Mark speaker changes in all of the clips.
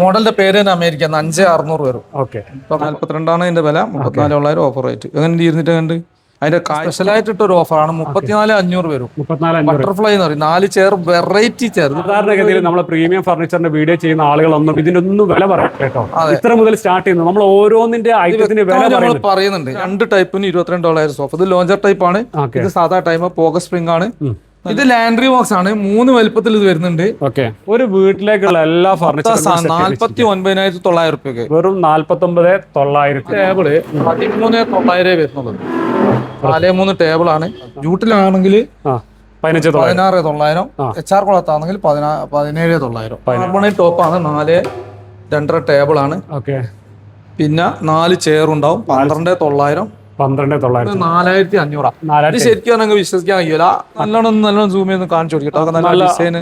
Speaker 1: മോഡലിന്റെ പേര് തന്നെ അമേരിക്ക 5600 വരും.
Speaker 2: ഓക്കെ.
Speaker 1: 42 ഇതിന്റെ വില, 34,000 ഓഫർ റേറ്റ്. എങ്ങനെ ഇരുന്നിട്ട് കണ്ട് അതിന്റെ സ്പെഷ്യലായിട്ട് ഇട്ടൊരു ഓഫറാണ്. 34,500 വരും.
Speaker 2: 34,500
Speaker 1: ബട്ടർഫ്ലൈ എന്ന് പറയും. 4 ചെയർ, വെറൈറ്റി ചെയർ.
Speaker 2: സാധാരണഗതിയിൽ നമ്മളെ പ്രീമിയം ഫർണിച്ചറിന്റെ വീഡിയോ ചെയ്യുന്ന ആളുകളൊന്നും ഇതിനൊന്നും വില പറയാം കേട്ടോ. ഇത്ര മുതൽ സ്റ്റാർട്ട് ചെയ്യുന്നു. നമ്മൾ ഓരോന്നിന്റെ ഐറ്റത്തിന്റെ വില
Speaker 1: നമ്മൾ പറയുന്നുണ്ട്. 2 ടൈപ്പിന് $22 സോഫ. ഇത് ലോഞ്ചർ ടൈപ്പ് ആണ്, ഇത് സാധാ ടൈപ്പ് പോക്കറ്റ് സ്പ്രിംഗ് ആണ്. ഇത് ലാൻഡ്രി ബോക്സ് ആണ്. 3 വലുപ്പത്തിൽ ഇത് വരുന്നുണ്ട്.
Speaker 2: ഒരു വീട്ടിലേക്കുള്ള എല്ലാ ഫർണിച്ചറും
Speaker 1: 49,900 രൂപയ്ക്ക്,
Speaker 2: വെറും 49,900.
Speaker 1: ടേബിള് 13,900 വരുന്നുള്ളൂ. 4-3 ടേബിൾ ആണ്. ജൂട്ടിലാണെങ്കിൽ
Speaker 2: 16,900.
Speaker 1: HR കുളത്താണെങ്കിൽ 17,900. കാർബണേറ്റ് ടോപ്പാണ്. 4-2.5 ടേബിൾ ആണ്. പിന്നെ 4 ചെയർ ഉണ്ടാവും. 12,900. 4,500. ഇത് ശരിക്കും പറഞ്ഞാൽ വിശ്വസിക്കാൻ കഴിയൂല. നല്ലോണം സൂം ചെയ്ത് കാണിച്ചു കൊടുക്കട്ടെ. അതൊക്കെ നല്ല ഡിസൈന്.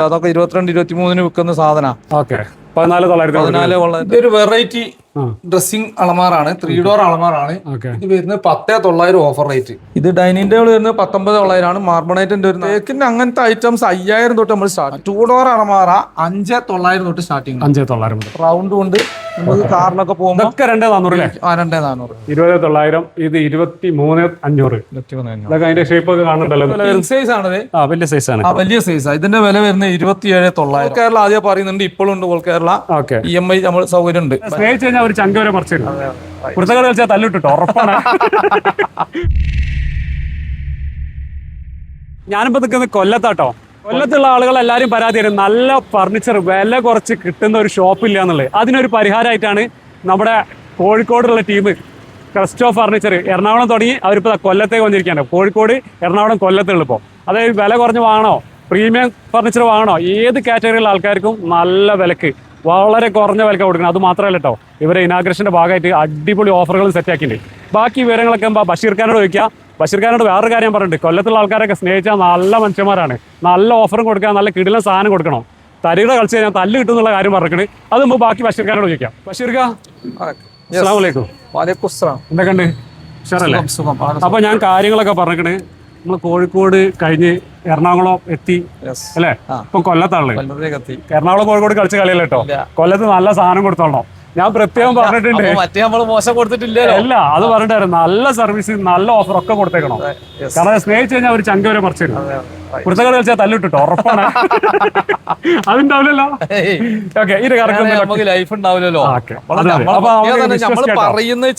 Speaker 1: അതൊക്കെ 22-23 വിൽക്കുന്ന സാധന.
Speaker 2: 14,900.
Speaker 1: ഇതൊരു വെറൈറ്റി ഡ്രസ്സിംഗ് അളമാറാണ്. 3 ഡോർ അളമാറാണ്. ഇത് വരുന്നത് 10,900 ഓഫർ റേറ്റ്. ഇത് ഡൈനിങ് ടേബിൾ വരുന്നത് 19,900 ആണ്. മാർബണൈറ്റിന്റെ ഒരു തേക്കിന്റെ അങ്ങനത്തെ ഐറ്റംസ് 5,000 തൊട്ട് നമ്മൾ സ്റ്റാർട്ട്. 2 ഡോർ അളമാറ 5,900 തൊട്ട് സ്റ്റാർട്ടിങ്.
Speaker 2: 5,900
Speaker 1: റൗണ്ട് കൊണ്ട് നമുക്ക് കാറിലൊക്കെ പോകുമ്പോൾ
Speaker 2: 2,400.
Speaker 1: 2,400.
Speaker 2: 20,900. ഇത് 23,500. ഇതൊക്കെ അതിന്റെ ഷേപ്പ് ഒക്കെ കാണുന്നുണ്ടല്ലോ.
Speaker 1: സൈസ് ആണത്.
Speaker 2: വലിയ സൈസ് ആണ്.
Speaker 1: വലിയ സൈസാണ്. ഇതിന്റെ വില വരുന്നത് 27,900. കേരള ആദ്യം പറയുന്നുണ്ട്, ഇപ്പോഴും ഉണ്ട് ഓൾ കേരള. EMI നമ്മൾ സൗകര്യം ഉണ്ട്.
Speaker 2: സ്നേഹിച്ച് കഴിഞ്ഞാൽ ഒരു ചങ്ക വരെ പറിച്ചു തരും. കുരുത്തക്കട കളിച്ചാൽ തല്ലിട്ടോ ഉറപ്പാണ്. ഞാനിപ്പോ നിൽക്കുന്നത് കൊല്ലത്താട്ടോ. കൊല്ലത്തുള്ള ആളുകൾ എല്ലാവരും പരാതി തരും, നല്ല ഫർണിച്ചർ വില കുറച്ച് കിട്ടുന്ന ഒരു ഷോപ്പില്ല എന്നുള്ളത്. അതിനൊരു പരിഹാരമായിട്ടാണ് നമ്മുടെ കോഴിക്കോടുള്ള ടീം ക്രിസ്റ്റോ ഫർണിച്ചർ എറണാകുളം തുടങ്ങി അവരിപ്പോൾ കൊല്ലത്തേക്ക് വന്നിരിക്കുകയാണ്. കോഴിക്കോട്, എറണാകുളം, കൊല്ലത്തുള്ള ഇപ്പോൾ. അതായത് വില കുറഞ്ഞ് വാങ്ങണോ, പ്രീമിയം ഫർണിച്ചർ വാങ്ങണോ, ഏത് കാറ്റഗറിയിലുള്ള ആൾക്കാർക്കും നല്ല വിലക്ക്, വളരെ കുറഞ്ഞ വിലക്ക് കൊടുക്കണം. അത് മാത്രമല്ല കേട്ടോ, ഇവരെ ഇനാഗ്രേഷന്റെ ഭാഗമായിട്ട് അടിപൊളി ഓഫറുകളും സെറ്റ് ആക്കിയിട്ടുണ്ട്. ബാക്കി വിവരങ്ങളൊക്കെ ബഷീർ ഖാനോട് ചോദിക്കുക. ബഷീർ ഖാനോട് വേറൊരു കാര്യം പറഞ്ഞിട്ടുണ്ട്, കൊല്ലത്തുള്ള ആൾക്കാരൊക്കെ സ്നേഹിച്ചാൽ നല്ല മനുഷ്യന്മാരാണ്, നല്ല ഓഫറും കൊടുക്കുക, നല്ല കിടിലൻ സാധനം കൊടുക്കണം. തരികളെ കളിച്ച് കഴിഞ്ഞാൽ തല്ല് കിട്ടുന്നുള്ള കാര്യം പറഞ്ഞിട്ട് അത് മുമ്പ് ബാക്കി ബഷീർ ഖാനോട് ചോദിക്കാം. ബഷീർ ഖാൻ, അസ്സലാമു അലൈക്കും. എന്തൊക്കെയുണ്ട്? ഉഷാറല്ലേ? അപ്പൊ ഞാൻ കാര്യങ്ങളൊക്കെ പറഞ്ഞിട്ട് നമ്മൾ കോഴിക്കോട് കഴിഞ്ഞ് എറണാകുളം എത്തി അല്ലേ? ഇപ്പൊ കൊല്ലത്താണല്ലേ? എറണാകുളം കോഴിക്കോട് കളിച്ച കളിയല്ല കേട്ടോ. കൊല്ലത്ത് നല്ല സാധനം കൊടുത്തോളണം. ഞാൻ പ്രത്യേകം പറഞ്ഞിട്ടുണ്ട്.
Speaker 1: മോശം കൊടുത്തിട്ടില്ല.
Speaker 2: അല്ല, അത് പറഞ്ഞിട്ടായിരുന്നു. നല്ല സർവീസ്, നല്ല ഓഫർ ഒക്കെ കൊടുത്തേക്കണം. കാരണം സ്നേഹിച്ചു കഴിഞ്ഞാൽ ഒരു ചങ്ക വരെ പറിച്ചു തരും. കുരുത്തക്കട കളിച്ചാൽ തല്ലിട്ടോ ഉറപ്പാണ്. അതുണ്ടാവില്ലല്ലോ.
Speaker 1: ലൈഫ് ഉണ്ടാവില്ലല്ലോ. പറയുന്നത്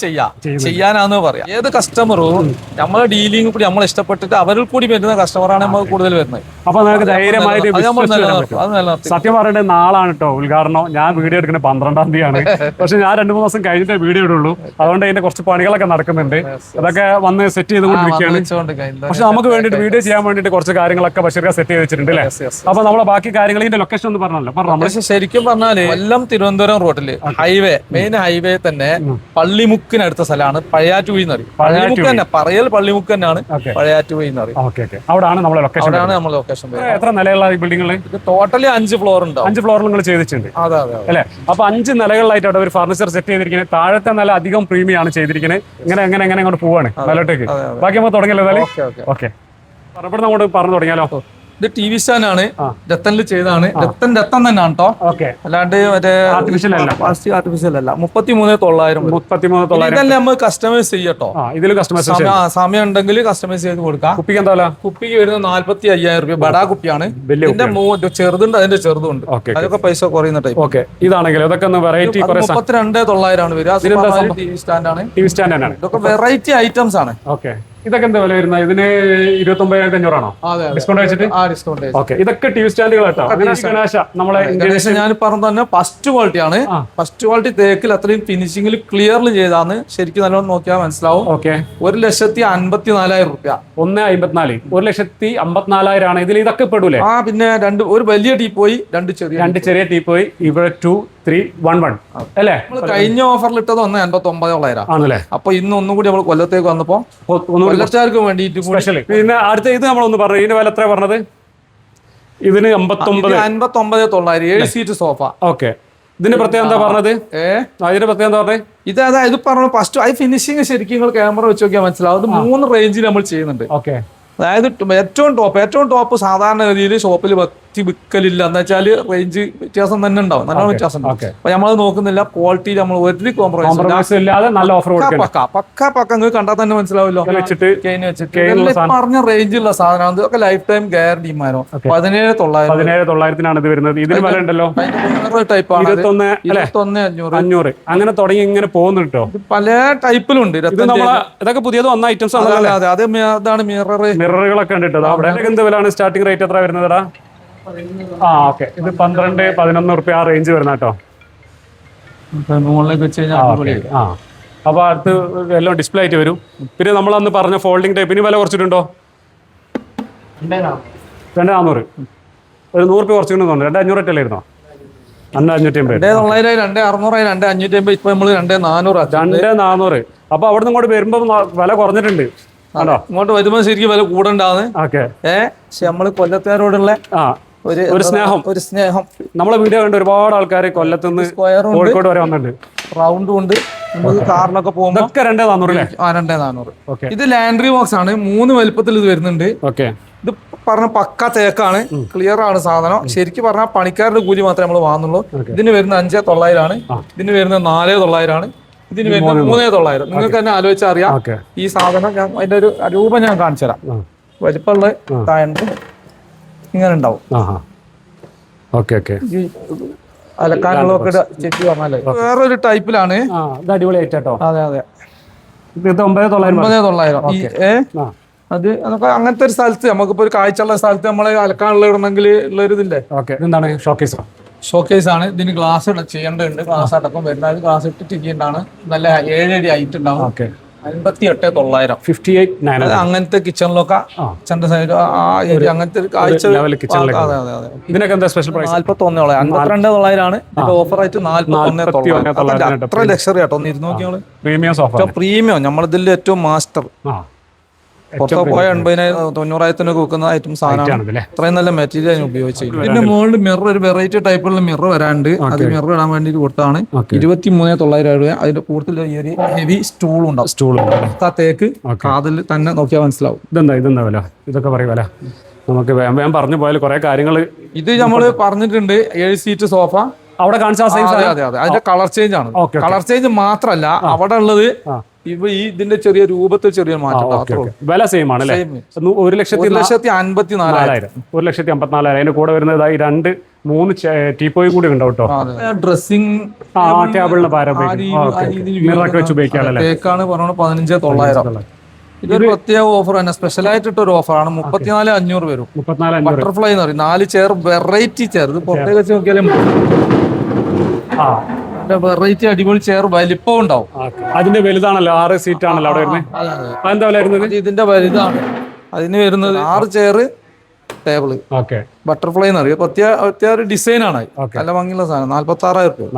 Speaker 1: ചെയ്യാനാന്ന് പറയാം. ഏത് കസ്റ്റമറും നമ്മളെ ഡീലിംഗ് കൂടി നമ്മൾ ഇഷ്ടപ്പെട്ടിട്ട് അവരിൽ കൂടി വരുന്ന കസ്റ്റമറാണ് നമ്മൾ കൂടുതൽ വരുന്നത്.
Speaker 2: അപ്പൊ നമുക്ക് ധൈര്യമായിട്ട് സത്യം പറയേണ്ടത് നാളാണ് കേട്ടോ ഉദ്ഘാടനം. ഞാൻ വീഡിയോ എടുക്കുന്നത് 12-ാം തീയതിയാണ്. പക്ഷെ ഞാൻ 2-3 ദിവസം കഴിഞ്ഞിട്ടേ വീഡിയോ ഇടുള്ളൂ. അതുകൊണ്ട് അതിന്റെ കുറച്ച് പണികളൊക്കെ നടക്കുന്നുണ്ട്. അതൊക്കെ വന്ന് സെറ്റ് ചെയ്തുകൊണ്ടിരിക്കുകയാണ്. പക്ഷെ നമുക്ക് വേണ്ടിയിട്ട് വീഡിയോ ചെയ്യാൻ വേണ്ടിയിട്ട് കുറച്ച് കാര്യങ്ങളൊക്കെ ബഷീർ സെറ്റ് ചെയ്ത് വെച്ചിട്ടുണ്ട് അല്ലേ? അപ്പൊ നമ്മളെ ബാക്കി കാര്യങ്ങൾ ഇതിന്റെ ലൊക്കേഷൻ ഒന്ന് പറഞ്ഞല്ലോ.
Speaker 1: ശരിക്കും പറഞ്ഞാല് കൊല്ലം തിരുവനന്തപുരം റോഡില് ഹൈവേ, മെയിൻ ഹൈവേ തന്നെ പള്ളിമുക്കിനടുത്ത സ്ഥലമാണ് പഴയാറ്റുകുഴി എന്ന് പറയും. പള്ളിമുക്ക് തന്നെ പറയൽ പള്ളിമുക്ക് തന്നെയാണ് പഴയാറ്റുകുഴി എന്ന് പറയും.
Speaker 2: അവിടെയാണ് നമ്മളെ ലൊക്കേഷൻ. എത്ര നിലയുള്ള ബിൽഡിംഗുകൾ?
Speaker 1: ടോട്ടലി 5 ഫ്ലോർ ഉണ്ട്.
Speaker 2: 5 ഫ്ലോർ നിങ്ങൾ ചെയ്തിട്ടുണ്ട് അല്ലെ? അപ്പൊ 5 നിലകളിലായിട്ട് അവിടെ ഒരു ഫർണിച്ചർ സെറ്റ് ചെയ്തിരിക്കുന്നത്. താഴത്തെ നില അധികം പ്രീമിയം ആണ് ചെയ്തിരിക്കുന്നത്. ഇങ്ങനെ എങ്ങനെ എങ്ങനെ അങ്ങോട്ട് പോവാണ് മേലോട്ടേക്ക്. ബാക്കി നമ്മൾ തുടങ്ങിയല്ലോ. ഓക്കെ, പറഞ്ഞപ്പോൾ അങ്ങോട്ട് പറഞ്ഞു തുടങ്ങിയാലോ.
Speaker 1: ഇത് TV സ്റ്റാൻഡ് ആണ്. രത്തനിൽ ചെയ്താണ്. രത്തൻ തന്നെയാണ് കേട്ടോ. അല്ലാണ്ട് മറ്റേ ആർട്ടിഫിഷ്യൽ അല്ല. 33,900 ഇതല്ലേ നമ്മൾ കസ്റ്റമൈസ് ചെയ്യട്ടോ.
Speaker 2: ഇതിൽ കസ്റ്റമൈസ്
Speaker 1: സമയം ഉണ്ടെങ്കിൽ കസ്റ്റമൈസ് ചെയ്ത് കൊടുക്കാം.
Speaker 2: കുപ്പിക്ക് എന്താ?
Speaker 1: കുപ്പിക്ക് വരുന്നത് 45,000 രൂപ. ബടാ കുപ്പിയാണ്. ഇതിന്റെ ചെറുതുണ്ട്, അതിന്റെ ചെറുതുണ്ട്. അതൊക്കെ പൈസ കുറയുന്ന ടൈപ്പ്.
Speaker 2: ഇതാണെങ്കിൽ ഇതൊക്കെ
Speaker 1: 32,900 ആണ് വരിക. TV സ്റ്റാൻഡ് ആണ്. ഇതൊക്കെ വെറൈറ്റി ഐറ്റംസ് ആണ്.
Speaker 2: ഇതൊക്കെ എന്താ വില വരുന്നത്? ഇതിന് 29,500 ആണോ ഡിസ്കൗണ്ട് വെച്ചിട്ട്? ഇതൊക്കെ TV സ്റ്റാൻഡുകൾ കേട്ടോ. നമ്മളെ
Speaker 1: ഞാൻ പറഞ്ഞ തന്നെ ഫസ്റ്റ് ക്വാളിറ്റി ആണ്. ഫസ്റ്റ് ക്വാളിറ്റി തേക്കിൽ അത്രയും ഫിനിഷിംഗിൽ ക്ലിയർലി ചെയ്താണ്. ശരിക്കും നല്ലോണം നോക്കിയാൽ മനസ്സിലാവും. 1,54,000 രൂപ.
Speaker 2: 1,54,000. 1,54,000 ആണ്. ഇതിൽ ഇതൊക്കെ പെടൂലേ?
Speaker 1: പിന്നെ ഒരു വലിയ ടീപ്പോയി, 2 ചെറിയ
Speaker 2: ടീപ്പോയി. ഇവിടെ 2, 3, 1, 1 അല്ലേ?
Speaker 1: കഴിഞ്ഞ ഓഫറിൽ ഇട്ടത് 1,89,000
Speaker 2: ആണല്ലേ?
Speaker 1: അപ്പൊ ഇന്ന് ഒന്നും കൂടി നമ്മൾ കൊല്ലത്തേക്ക് വന്നപ്പോ കൊല്ലത്തുകാർക്ക് വേണ്ടിയിട്ട് സ്പെഷ്യൽ.
Speaker 2: പിന്നെ അടുത്ത ഇത് നമ്മളൊന്ന് പറഞ്ഞു. ഇതിന്റെ വില എത്ര പറഞ്ഞത്? ഇതിന്
Speaker 1: 59,900. 7 സീറ്റ് സോഫ.
Speaker 2: ഇതിന്റെ പ്രത്യേകം എന്താ പറഞ്ഞത്? ഇതിന്റെ പ്രത്യേകം എന്താ പറഞ്ഞത്?
Speaker 1: ഇത് പറഞ്ഞു ഫസ്റ്റ് ഐ ഫിനിഷിംഗ് ശരിക്കും നിങ്ങൾ ക്യാമറ വെച്ച് നോക്കിയാൽ മനസ്സിലാവും. അത് 3 റേഞ്ചിൽ നമ്മൾ ചെയ്യുന്നുണ്ട്. അതായത് ഏറ്റവും ടോപ്പ് സാധാരണ ഗതിയിൽ ഷോപ്പിൽ മാറ്റി വിൽക്കലില്ല എന്ന് വെച്ചാല് റേഞ്ച് വ്യത്യാസം തന്നെ ഉണ്ടാവും, നല്ലോണം വ്യത്യാസം ഉണ്ടാവും. അപ്പൊ നമ്മളത് നോക്കുന്നില്ല, ക്വാളിറ്റി നമ്മൾ ഒരു
Speaker 2: കോംപ്രമൈസ് ഇല്ലാതെ നല്ല ഓഫർ
Speaker 1: പക്ക നിങ്ങൾക്ക് കണ്ടാൽ തന്നെ മനസ്സിലാവല്ലോ.
Speaker 2: വെച്ചിട്ട്
Speaker 1: പറഞ്ഞ റേഞ്ചുള്ള സാധനം അതൊക്കെ ലൈഫ് ടൈം ഗ്യാരണ്ടി മാനോ.
Speaker 2: 17,900 ഇത് വരുന്നത്. ഇതിന് വില ഉണ്ടല്ലോ,
Speaker 1: ടൈപ്പാണ്
Speaker 2: 21,500 അങ്ങനെ തുടങ്ങി ഇങ്ങനെ പോകുന്നു കേട്ടോ.
Speaker 1: പല ടൈപ്പിലുണ്ട്.
Speaker 2: ഇതൊക്കെ പുതിയത് വന്ന ഐറ്റംസ് ആണ്.
Speaker 1: അതാണ്
Speaker 2: മിററുകളൊക്കെ ഉണ്ട് കേട്ടോ. അവിടെ എന്ത് വിലയാണ് സ്റ്റാർട്ടിംഗ് റേറ്റ് എത്ര വരുന്നതാ? ഓക്കെ, ഇത് 12-11 റുപ്യ ആ റേഞ്ച് വരുന്ന കേട്ടോ.
Speaker 1: മുകളിലേക്ക് വെച്ച് കഴിഞ്ഞാൽ
Speaker 2: അപ്പൊ അടുത്ത് എല്ലാം ഡിസ്പ്ലേ ആയിട്ട് വരും. പിന്നെ നമ്മൾ അന്ന് പറഞ്ഞ ഫോൾഡിംഗ് ടൈപ്പ് ഇനി വില കുറച്ചിട്ടുണ്ടോ? 2,400, ഒരു 100 റുപ്യ കുറച്ചിട്ടുണ്ടോ? 2,500 അല്ലായിരുന്നോ? 2,550,
Speaker 1: 2,600, 2,550. ഇപ്പൊ നമ്മള് 2,400.
Speaker 2: അപ്പൊ അവിടെ നിന്ന് ഇങ്ങോട്ട് വരുമ്പോ വില കുറഞ്ഞിട്ടുണ്ട്.
Speaker 1: ഇങ്ങോട്ട് വരുമ്പോ ശരിക്കും വില കൂടണ്ടാന്ന്. പക്ഷെ നമ്മള് കൊല്ലത്തുകാരോടുള്ള ഒരു സ്നേഹം
Speaker 2: നമ്മളെ വീഡിയോ കണ്ട് ഒരുപാട് ആൾക്കാർ കൊല്ലത്തുനിന്ന് കോഴിക്കോട് വരെ വന്നിട്ടുണ്ട്.
Speaker 1: റൗണ്ടും ഉണ്ട്, നമുക്ക് കാറിനൊക്കെ പോകുമ്പോൾ
Speaker 2: 2,400
Speaker 1: 2,400. ഇത് ലാൻഡ്രി ബോക്സ് ആണ്, 3 വലുപ്പത്തിൽ ഇത് വരുന്നുണ്ട്. ഇത് പറഞ്ഞ പക്ക തേക്കാണ്, ക്ലിയർ ആണ് സാധനം. ശരിക്കും പറഞ്ഞാൽ പണിക്കാരുടെ കൂലി മാത്രമേ നമ്മൾ വാങ്ങുന്നുള്ളൂ. ഇതിന് വരുന്ന 5,900 ആണ്, ഇതിന് വരുന്ന 4,900 ആണ്, ഇതിന് വരുന്ന 3,900. നിങ്ങൾക്ക് തന്നെ ആലോചിച്ചാൽ അറിയാം ഈ സാധനം. ഞാൻ അതിന്റെ ഒരു രൂപം ഞാൻ കാണിച്ചു തരാം. വലിപ്പമുള്ള താഴെ ഇങ്ങനെ ഉണ്ടാവും. അലക്കാനുള്ളതൊക്കെ ചെക്ക് പറഞ്ഞാലേ വേറൊരു ടൈപ്പിലാണ്.
Speaker 2: അടിപൊളിയായിട്ടോ.
Speaker 1: അതെ അതെ,
Speaker 2: 9,900.
Speaker 1: അത് അതൊക്കെ അങ്ങനത്തെ ഒരു സ്ഥലത്ത് നമുക്കിപ്പോ ഒരു കാഴ്ചയുള്ള സ്ഥലത്ത് നമ്മളെ അലക്കാനുള്ള ഇടണമെങ്കിൽ ഉള്ള ഒരു ഇതില്ലേ.
Speaker 2: എന്താണ്
Speaker 1: ഷോക്കേസ് ആണ്. ഇതിന് ഗ്ലാസ് ചെയ്യേണ്ടതുണ്ട്. ഗ്ലാസ് അടക്കം വരുന്നത് ഗ്ലാസ് ഇട്ടിട്ട് ചെയ്യേണ്ടതാണ്. നല്ല 7 അടി ഹൈറ്റ് ഉണ്ടാവും. 58,900.
Speaker 2: 58,900.
Speaker 1: അങ്ങനത്തെ കിച്ചണിലൊക്കെ കിച്ചന്റെ സൈഡ് അങ്ങനത്തെ ഒരു കാഴ്ച.
Speaker 2: ഇതിനൊക്കെ എന്താ സ്പെഷ്യൽ പ്രൈസ്?
Speaker 1: 41,900. 52,900 ആണ് ഓഫർ ആയിട്ട്. 41,900. അത്ര ലക്ഷറി ആട്ടോ. ഒന്ന് ഇരുന്ന് നോക്കിയോളൂ. പ്രീമിയം നമ്മളിതിൽ ഏറ്റവും മാസ്റ്റർ. പുറത്തൊക്കെ പോയ 80,000-90,000 വെക്കുന്ന ഐറ്റം സാധനമാണ്. അത്രയും നല്ല മെറ്റീരിയൽ ഉപയോഗിച്ചു. ഇതിന്റെ മുകളിൽ മിറർ ഒരു വെറൈറ്റി ടൈപ്പുള്ള മിറർ വരാണ്ട്, അത് മിറർ ഇടാൻ വേണ്ടി കൊടുത്താണ്. 23,900 രൂപ. അതിന്റെ കൂടുതൽ ഹെവി സ്റ്റൂൾ ഉണ്ടാവും. തേക്ക് അതിൽ തന്നെ നോക്കിയാൽ മനസ്സിലാവും.
Speaker 2: ഇതെന്താ വില? ഇതൊക്കെ പറയും വില. നമുക്ക് വേഗം പറഞ്ഞു പോയാൽ കുറെ കാര്യങ്ങൾ
Speaker 1: ഇത് നമ്മള് പറഞ്ഞിട്ടുണ്ട്. 7 സീറ്റ് സോഫ
Speaker 2: അവിടെ കാണിച്ച.
Speaker 1: അതെ, അതിന്റെ കളർ ചേഞ്ച് ആണ്. കളർ ചേഞ്ച് മാത്രല്ല അവിടെ ഉള്ളത് ഇതിന്റെ ചെറിയ രൂപത്തിൽ ചെറിയ മാറ്റം.
Speaker 2: വില സെയിം ആണ് അല്ലേ?
Speaker 1: 1,54,000.
Speaker 2: 1,54,000. അതിന്റെ കൂടെ വരുന്നത് 2-3 ടീപ്പോയി കൂടി ഉണ്ടാവും കേട്ടോ.
Speaker 1: ഡ്രസ്സിംഗ്
Speaker 2: ടേബിളിന് മിററൊക്കെ വെച്ച് ഉപയോഗിക്കാനല്ലേ.
Speaker 1: തേക്കാണ് പറഞ്ഞത് 15,900. ഇതൊരു പ്രത്യേക ഓഫർ തന്നെ, സ്പെഷ്യൽ ആയിട്ടിട്ട് ഒരു ഓഫറാണ്. 34,500 വരും. ബട്ടർഫ്ലൈ എന്ന് പറയും. 4 ചെയർ, വെറൈറ്റി ചെയർ. ഇത് പുറത്തേക്ക് വെച്ച് നോക്കിയാലും വെറൈറ്റി അടിപൊളി ചെയർ, വലിപ്പം ഉണ്ടാവും.
Speaker 2: അതിന്റെ വലുതാണല്ലോ, 6 സീറ്റ് ആണല്ലോ അവിടെ വരുന്നത്. അതെന്താ വില വരുന്നത്?
Speaker 1: ഇതിന്റെ വലുതാണ്. അതിന് വരുന്നത് 6 ചെയർ ടേബിള്. ബട്ടർഫ്ലൈ എന്ന് പറയും. പ്രത്യേക ഡിസൈൻ ആണ്. നല്ല ഭംഗിയുള്ള സാധനം. 46,000 രൂപ.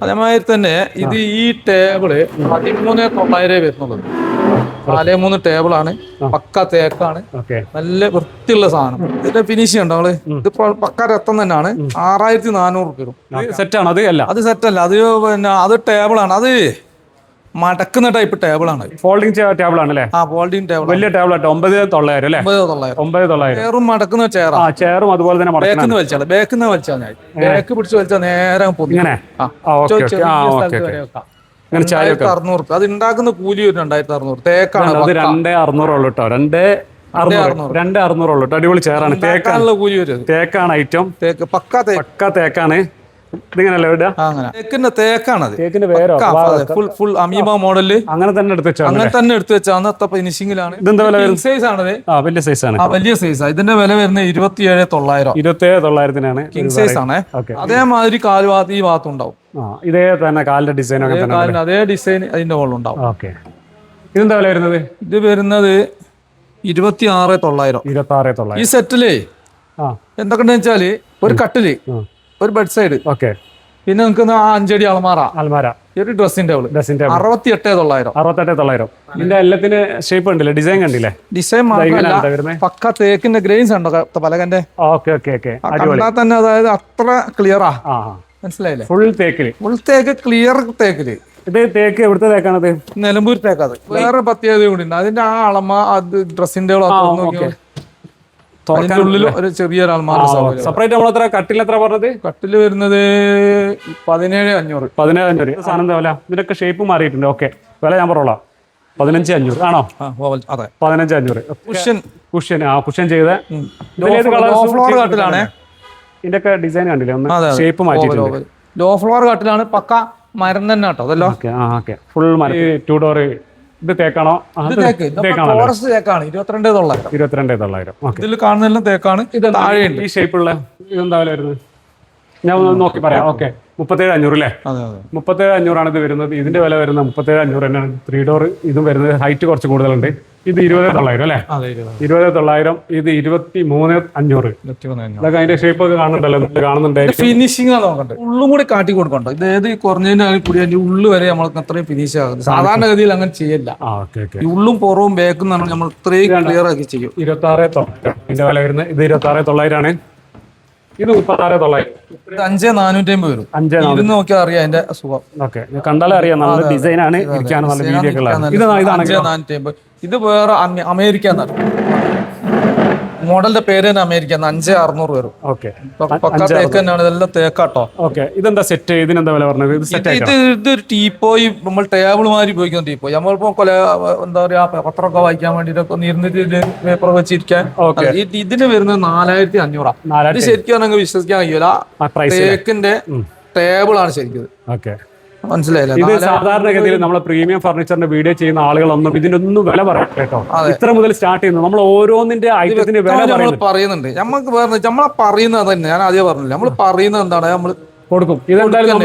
Speaker 1: അതേമാതിരി തന്നെ ഇത് ഈ ടേബിള് 13,900 വരുന്നുള്ളൂ. 4-3 ടേബിളാണ്. പക്ക തേക്കാണ്. നല്ല വൃത്തിയുള്ള സാധനം. ഇതിന്റെ ഫിനിഷിംഗ് ഉണ്ടോ? ഇത് പക്ക രക്തം തന്നെയാണ്. 6,400 വരും.
Speaker 2: സെറ്റ് ആണ്.
Speaker 1: അത് സെറ്റല്ല, അത് പിന്നെ അത് ടേബിളാണ്. അത് മടക്കുന്ന ടൈപ്പ് ടേബിളാണ്.
Speaker 2: ഫോൾഡിംഗ് ടേബിൾ ആണ്.
Speaker 1: Folding table.
Speaker 2: വലിയ ടേബിൾ ആട്ടോ. 9,900 അല്ലേ? 9,900.
Speaker 1: ചെയറും മടക്കുന്ന ചെയറാ.
Speaker 2: ചെയറും അതുപോലെ തന്നെ
Speaker 1: ബേക്കിന്ന് വലിച്ചാൽ ബേക്ക് പിടിച്ച് വലിച്ചാൽ നേരെ
Speaker 2: ഇങ്ങനെ.
Speaker 1: 2,600. അത് ഉണ്ടാക്കുന്ന കൂലി 2,600. തേക്കാണ്.
Speaker 2: 2,600 ഉള്ളു കേട്ടോ. 2,600 ഉള്ളു. അടിപൊളി ചെയറാണ്. തേക്കാണുള്ള കൂലി വരും. തേക്കാണ് ഐറ്റം. തേക്ക് പക്ക തേക്കാണ്. ഇതിങ്ങനല്ലേ വിടുക?
Speaker 1: തേക്കിന്റെ തേക്കാണത്.
Speaker 2: തേക്കിന്റെ പേരോ
Speaker 1: ഫുൾ അമീബ മോഡല്
Speaker 2: അങ്ങനെ തന്നെ
Speaker 1: എടുത്തു വെച്ചാൽ അത്ര ഫിനിഷിംഗിലാണ്.
Speaker 2: ഇതെന്താ വില?
Speaker 1: സൈസ് ആണത്.
Speaker 2: വലിയ സൈസാണ്.
Speaker 1: വലിയ സൈസാണ്. ഇതിന്റെ വില വരുന്നത് 27,900.
Speaker 2: 27,900
Speaker 1: കിങ് സൈസ് ആണ്. അതേമാതിരി കാൽഭാഗത്ത് ഈ ഭാഗത്തും ഉണ്ടാവും.
Speaker 2: ഇതേ തന്നെ കാലിന്റെ ഡിസൈൻ.
Speaker 1: അതേ ഡിസൈൻ അതിന്റെ മുകളിൽ ഉണ്ടാവും.
Speaker 2: ഇതെന്താ വില വരുന്നത്?
Speaker 1: ഇത് വരുന്നത് 26,900.
Speaker 2: 26,900.
Speaker 1: ഈ സെറ്റില് എന്തൊക്കെയാണെന്ന് വെച്ചാല് ഒരു കട്ടില്, ഒരു ബെഡ് സൈഡ്, പിന്നെ നിങ്ങൾക്ക് 5 അടി അലമാര, ഒരു ഡ്രസ്സിന്റെ
Speaker 2: 68,900. ഇതിന്റെ എല്ലാത്തിന് ഷേപ്പ് ഉണ്ടല്ലേ? ഡിസൈൻ കണ്ടില്ലേ?
Speaker 1: ഡിസൈൻ മാത്രമല്ല പക്ക തേക്കിന്റെ ഗ്രെയിൻസ് ഉണ്ടോ പലകന്റെ? കണ്ടാൽ തന്നെ അതായത് അത്ര ക്ലിയറാ. മനസ്സിലായില്ലേ?
Speaker 2: ഫുൾ
Speaker 1: തേക്ക് ക്ലിയർ തേക്കില്.
Speaker 2: ഇത് തേക്ക് എവിടുത്തെ തേക്കാണത്?
Speaker 1: നിലമ്പൂർ തേക്കാത്. വേറെ പ്രത്യേകത കൂടി ഉണ്ട്. അതിന്റെ ആ അളമ അത് ഡ്രസ്സിന്റെ അതിന്റെ ഉള്ളിൽ ഒരു ചെറിയൊരു അലമാര സൗകര്യം.
Speaker 2: സെപ്പറേറ്റ് നമ്മൾ എത്ര കട്ടിൽ എത്ര പറഞ്ഞത്?
Speaker 1: കട്ടില് വരുന്നത് 17,500.
Speaker 2: 17,500. സാധനം എന്താ വില? ഇതിനൊക്കെ ഷേപ്പ് മാറിയിട്ടുണ്ട്. ഓക്കെ, വില ഞാൻ പറഞ്ഞോളാം. 15,500 ആണോ?
Speaker 1: അതെ,
Speaker 2: 15,500. കുഷ്യൻ കുഷ്യൻ ചെയ്ത
Speaker 1: ഫ്ലോർ കട്ടിലാണ്.
Speaker 2: ഇതിന്റെ ഒക്കെ ഡിസൈൻ കണ്ടില്ലേ? ഒന്ന് ഷേപ്പ് മാറ്റിയിട്ടുണ്ട്.
Speaker 1: ലോ ഫ്ലോർ കട്ടിലാണ്, പക്ക മരം തന്നെ കേട്ടോ. അതല്ലോ
Speaker 2: ഫുൾ മരം. 2 ഡോർ. ഇത് തേക്കാണോ?
Speaker 1: ഫോറസ്റ്റ് തേക്കാണ്. 22,900.
Speaker 2: 22,900.
Speaker 1: ഇതിൽ കാണുന്നതെല്ലാം തേക്കാണ്. ഇത് താഴെയുണ്ട്
Speaker 2: ഈ ഷേപ്പുള്ള. ഇതെന്താ വില വരുന്നത്? ഞാൻ ഒന്ന് നോക്കി പറയാം. ഓക്കെ, 37,500 അല്ലേ? 37,500 ഇത് വരുന്നത്. ഇതിന്റെ വില വരുന്നത് 37,500 തന്നെയാണ്. 3 ഡോർ. ഇതും വരുന്നത് ഹൈറ്റ് കുറച്ച് കൂടുതലുണ്ട്. ഇത് 20,900 അല്ലേ? 20,900. ഇത് 23,500. ഇതൊക്കെ അതിന്റെ ഷേപ്പ് ഒക്കെ കാണുന്നുണ്ടല്ലോ, കാണുന്നുണ്ട്.
Speaker 1: ഫിനിഷിംഗ് നോക്കട്ടെ, ഉള്ളും കൂടി കാട്ടി കൊടുക്കണ്ടോ. ഇത് ഏത് കുറഞ്ഞതിന്റെ കൂടി അതിന്റെ ഉള്ളു വരെ നമ്മൾക്ക് അത്രയും ഫിനിഷ് ആകുന്നത്. സാധാരണഗതിയിൽ അങ്ങനെ ചെയ്യല്ല. ഈ ഉള്ളും പുറവും ബേക്കും നമ്മൾ ഇത്രയും ക്ലിയർ ആക്കി ചെയ്യും.
Speaker 2: 26,900 ഇതിന്റെ വില വരുന്നത്. ഇത് 26,900 ആണ്. ഇത് 36,900.
Speaker 1: ഇത് 5,450 വരും. 5 നോക്കിയാൽ അറിയാം അതിന്റെ സുഖം.
Speaker 2: ഓക്കെ, കണ്ടാലേ അറിയാം. നല്ല ഡിസൈൻ ആണ്, ഇരിക്കാനും നല്ല വീതിയൊക്കെ ഉള്ള. ഇതാണ്
Speaker 1: 5,450. ഇത് വേറെ അമേരിക്ക മോഡലിന്റെ പേര് തന്നെ അമേരിക്ക. 5,600 വരും.
Speaker 2: ഓക്കെ,
Speaker 1: പക്ക തേക്ക് തന്നെയാണ്. ഇതെല്ലാം തേക്കാട്ടോ.
Speaker 2: ഓക്കെ, ഇതെന്താ സെറ്റ്? ഇതിനെന്താ വില പറഞ്ഞത്? ഇത് സെറ്റ്
Speaker 1: ഇതൊരു ടീപ്പോയി, നമ്മൾ ടേബിൾ മാതിരി ഉപയോഗിക്കുന്ന ടീപ്പോയി. നമ്മളിപ്പോ എന്താ പറയാ, പത്രമൊക്കെ വായിക്കാൻ വേണ്ടിട്ടൊക്കെ ഇരുന്നിട്ട് പേപ്പർ വെച്ചിരിക്കാൻ. ഇതിന് വരുന്നത് 4,500. ഇത് ശരിക്കും ആണെങ്കിൽ വിശ്വസിക്കാൻ കഴിയൂല. തേക്കിന്റെ ടേബിൾ ആണ് ശരിക്കും.
Speaker 2: ഓക്കെ,
Speaker 1: മനസ്സിലായില്ല.
Speaker 2: ഇത് സാധാരണഗതിയിൽ നമ്മളെ പ്രീമിയം ഫർണിച്ചറിന്റെ വീഡിയോ ചെയ്യുന്ന ആളുകളൊന്നും ഇതിനൊന്നും വില പറയാം കേട്ടോ. ഇത്ര മുതൽ സ്റ്റാർട്ട് ചെയ്യുന്നു. നമ്മൾ ഓരോന്നിന്റെ ഐറ്റത്തിന്റെ വില
Speaker 1: പറയുന്നുണ്ട്. നമുക്ക് നമ്മളെ പറയുന്നത് തന്നെ ഞാൻ ആദ്യം പറഞ്ഞില്ല. നമ്മൾ പറയുന്നത് എന്താണ്, നമ്മൾ
Speaker 2: കൊടുക്കും. ഇതെന്തായാലും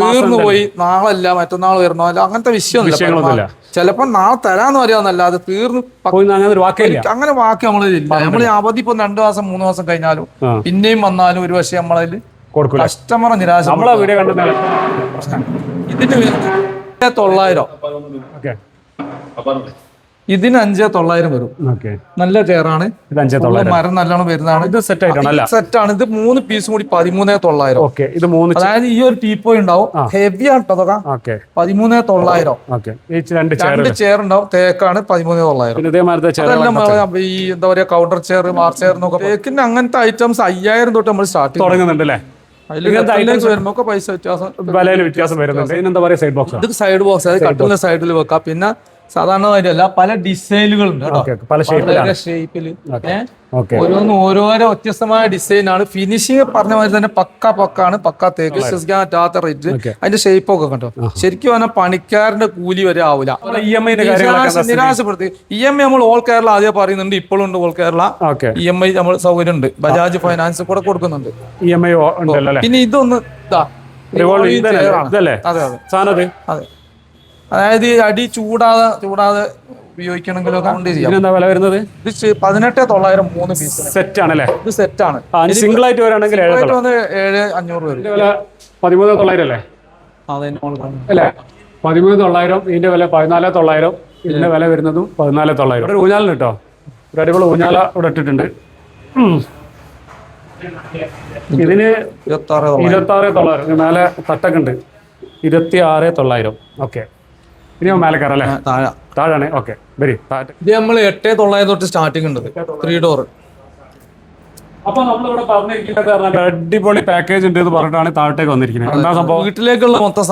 Speaker 1: തീർന്നു പോയി, നാളല്ല മറ്റന്നാൾ വരണോ അല്ല അങ്ങനത്തെ വിഷയമൊന്നുമില്ല. ചിലപ്പോ നാളെ തരാന്ന് പറയാന്നല്ലാതെ തീർന്നു അങ്ങനെ വാക്ക് നമ്മളില്ല. നമ്മൾ അവധി ഇപ്പൊ 2 മാസം 3 മാസം കഴിഞ്ഞാലും പിന്നെയും വന്നാലും ഒരു പക്ഷേ നമ്മളതിൽ കസ്റ്റമറെ നിരാശ.
Speaker 2: നമ്മളെ വീഡിയോ കണ്ടെന്ന
Speaker 1: ഇതിന് 900. ഇതിന് 5,900 വരും. നല്ല ചെയറാണ്. മരം നല്ലോണം വരുന്നതാണ്.
Speaker 2: ഇത്
Speaker 1: സെറ്റാണ്. ഇത് 3 പീസും കൂടി 13,900. അതായത് ഈ ഒരു ടീപ്പോയി ഉണ്ടാവും. ഹെവി ആണ് കേട്ടോ. 13,900. 2 ചെയർ ഉണ്ടാവും. തേക്കാണ് 13,900. ഈ എന്താ പറയാ, കൗണ്ടർ ചെയർ, മാർ ചെയർ എന്നൊക്കെ തേക്കിന്റെ അങ്ങനത്തെ ഐറ്റംസ് 5,000 തൊട്ട് നമ്മൾ സ്റ്റാർട്ട്
Speaker 2: തുടങ്ങുന്നുണ്ടല്ലേ?
Speaker 1: പൈസ വ്യത്യാസം,
Speaker 2: വിലയിൽ വ്യത്യാസം വരുന്നുണ്ട്. എന്താ പറയാ, സൈഡ് ബോക്സ്.
Speaker 1: ഇത് സൈഡ് ബോക്സ്. അത് കട്ടിലിന്റെ സൈഡിൽ വെക്കാം. പിന്നെ സാധാരണമായിട്ടല്ല, പല ഡിസൈനുകളുണ്ട്
Speaker 2: പല
Speaker 1: ഷേപ്പില്. ഓരോരോ വ്യത്യസ്തമായ ഡിസൈനാണ്. ഫിനിഷിംഗ് പറഞ്ഞ മാതിരി തന്നെ പക്കാണ്. പക്ക തേക്ക്, വിശ്വസിക്കാൻ പറ്റാത്ത റേറ്റ്. അതിന്റെ ഷേപ്പ് ഒക്കെ കണ്ടോ. ശരിക്കും പറഞ്ഞാൽ പണിക്കാരന്റെ കൂലി വരെ ആവില്ല. നിരാശപ്പെടുത്തി. EMI നമ്മൾ ഓൾ കേരള ആദ്യം പറയുന്നുണ്ട്. ഇപ്പോഴും ഉണ്ട് ഓൾ കേരള EMI നമ്മൾ സൗകര്യം ഉണ്ട്. ബജാജ് ഫൈനാൻസ് കൂടെ കൊടുക്കുന്നുണ്ട്.
Speaker 2: EMI.
Speaker 1: പിന്നെ ഇതൊന്ന് അതെ, അതായത് അടി ചൂടാതെ ഉപയോഗിക്കണമെങ്കിലൊക്കെ
Speaker 2: വില വരുന്നത്.
Speaker 1: ഇത് 18,900 3 പീസ്
Speaker 2: സെറ്റ് ആണല്ലേ?
Speaker 1: ഇത് സെറ്റ് ആണ്.
Speaker 2: സിംഗിൾ ആയിട്ട് വരാണെങ്കിൽ
Speaker 1: 7,500 വരും.
Speaker 2: 13,900 അല്ലേ? അല്ലേ? 13,900. ഇതിന്റെ വില 14,900. ഇതിന്റെ വില വരുന്നതും 14,900. ഒരു ഊഞ്ഞാലിന് കേട്ടോ, ഒരു അടിപൊളി ഊഞ്ഞാല ഇവിടെ ഇട്ടിട്ടുണ്ട്. ഇതിന് 26,900. മേലെ തട്ടൊക്കെ ഉണ്ട്. 26,900. ഓക്കെ, ഇനി മേലെ കയറല്ലേ? താഴാണ്. ഓക്കെ, വരി.
Speaker 1: ഇത് നമ്മൾ 8,900 തൊട്ട് സ്റ്റാർട്ടിംഗ് ഉണ്ട്. 3 ഡോർ.
Speaker 2: അപ്പൊ നമ്മളിവിടെ പറഞ്ഞിരിക്കുന്നത് അടിപൊളി പാക്കേജ് ഉണ്ട് എന്ന് പറഞ്ഞിട്ടാണ് താഴത്തേക്ക് വന്നിരിക്കുന്നത്. എന്താ സംഭവം?
Speaker 1: വീട്ടിലേക്കുള്ള മൊത്തം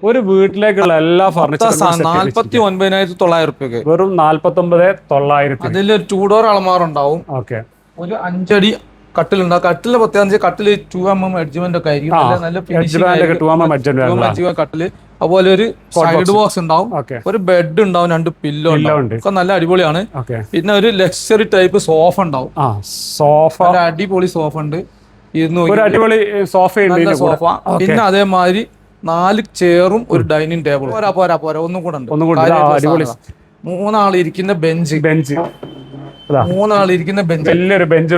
Speaker 2: ഒരു വീട്ടിലേക്കുള്ള എല്ലാ ഫർണിച്ചറും
Speaker 1: 49,900 രൂപയ്ക്ക്.
Speaker 2: വെറും 49,900.
Speaker 1: അതിൽ 2 ഡോർ അളമാറുണ്ടാവും.
Speaker 2: ഓക്കെ,
Speaker 1: ഒരു 5 അടി കട്ടിലുണ്ടാവും. കട്ടില് 10 കട്ടില് 2mm എഡ്ജ്മെന്റ് ഒക്കെ ആയിരിക്കും. നല്ല കട്ടില്. അതുപോലെ ഒരു സൈഡ് ബോക്സ് ഉണ്ടാവും. ഒരു ബെഡ് ഉണ്ടാവും. 2 പില്ലോ ഉണ്ടാവും. ഒക്കെ നല്ല അടിപൊളിയാണ്. പിന്നെ ഒരു ലക്ഷറി ടൈപ്പ് സോഫ ഉണ്ടാവും. അടിപൊളി സോഫ ഉണ്ട്.
Speaker 2: അടിപൊളി സോഫ.
Speaker 1: പിന്നെ അതേമാതിരി 4 ചെയറും ഒരു ഡൈനിങ് ടേബിളും. പോരാ ഒന്നും കൂടെ ഉണ്ട്. 3 ആൾ ഇരിക്കുന്ന ബെഞ്ച്. 3 ആൾ ഇരിക്കുന്ന ബെഞ്ച്.
Speaker 2: വലിയൊരു ബെഞ്ച്